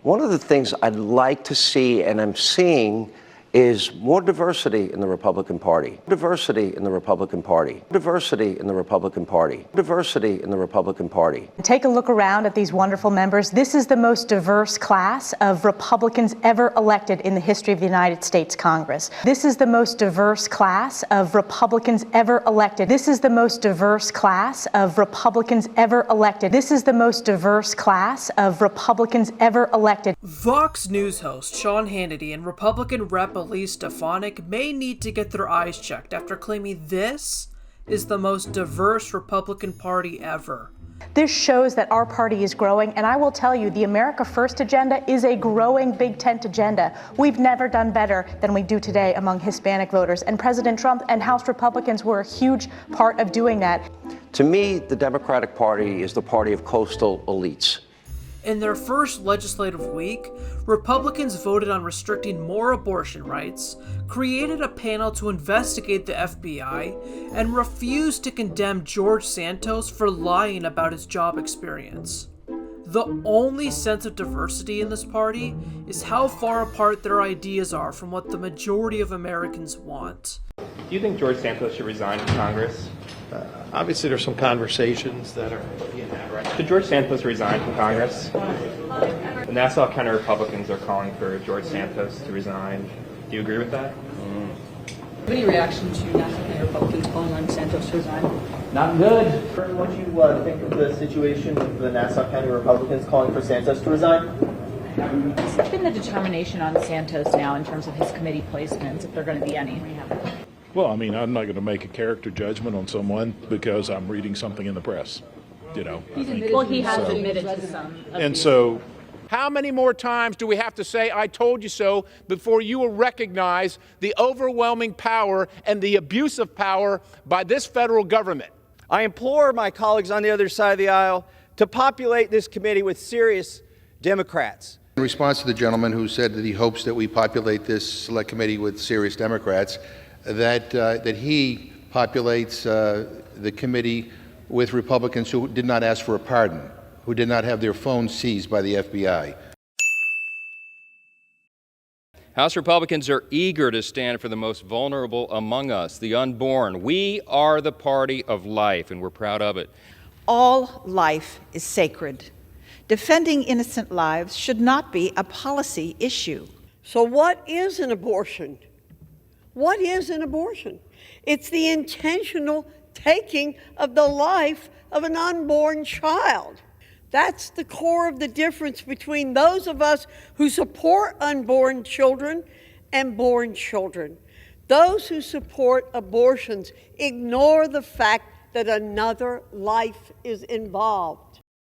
One of the things I'd like to see, and I'm seeing, is more diversity in the Republican Party. Diversity in the Republican Party. Diversity in the Republican Party. Diversity in the Republican Party. Take a look around at these wonderful members. This is the most diverse class of Republicans ever elected in the history of the United States Congress. This is the most diverse class of Republicans ever elected. This is the most diverse class of Republicans ever elected. This is the most diverse class of Republicans ever elected. Fox News host Sean Hannity and Republican Rep. Elise Stefanik may need to get their eyes checked after claiming this is the most diverse Republican Party ever. This shows that our party is growing, and I will tell you, the America First agenda is a growing big tent agenda. We've never done better than we do today among Hispanic voters, and President Trump and House Republicans were a huge part of doing that. To me, the Democratic Party is the party of coastal elites. In their first legislative week, Republicans voted on restricting more abortion rights, created a panel to investigate the FBI, and refused to condemn George Santos for lying about his job experience. The only sense of diversity in this party is how far apart their ideas are from what the majority of Americans want. Do you think George Santos should resign from Congress? Obviously, there's some conversations that are being had right now. Should George Santos resign from Congress? The Nassau County Republicans are calling for George Santos to resign. Do you agree with that? Any reaction to Nassau County Republicans calling on Santos to resign? Not good. What do you think of the situation with the Nassau County Republicans calling for Santos to resign? What's been the determination on Santos now in terms of his committee placements, if there are going to be any? Well, I mean, I'm not going to make a character judgment on someone because I'm reading something in the press. You know, He has admitted to some. And so, how many more times do we have to say, I told you so, before you will recognize the overwhelming power and the abuse of power by this federal government? I implore my colleagues on the other side of the aisle to populate this committee with serious Democrats. In response to the gentleman who said that he hopes that we populate this select committee with serious Democrats, that he populates the committee with Republicans who did not ask for a pardon, who did not have their phones seized by the FBI. House Republicans are eager to stand for the most vulnerable among us, the unborn. We are the party of life, and we're proud of it. All life is sacred. Defending innocent lives should not be a policy issue. So what is an abortion? What is an abortion? It's the intentional taking of the life of an unborn child. That's the core of the difference between those of us who support unborn children and born children. Those who support abortions ignore the fact that another life is involved.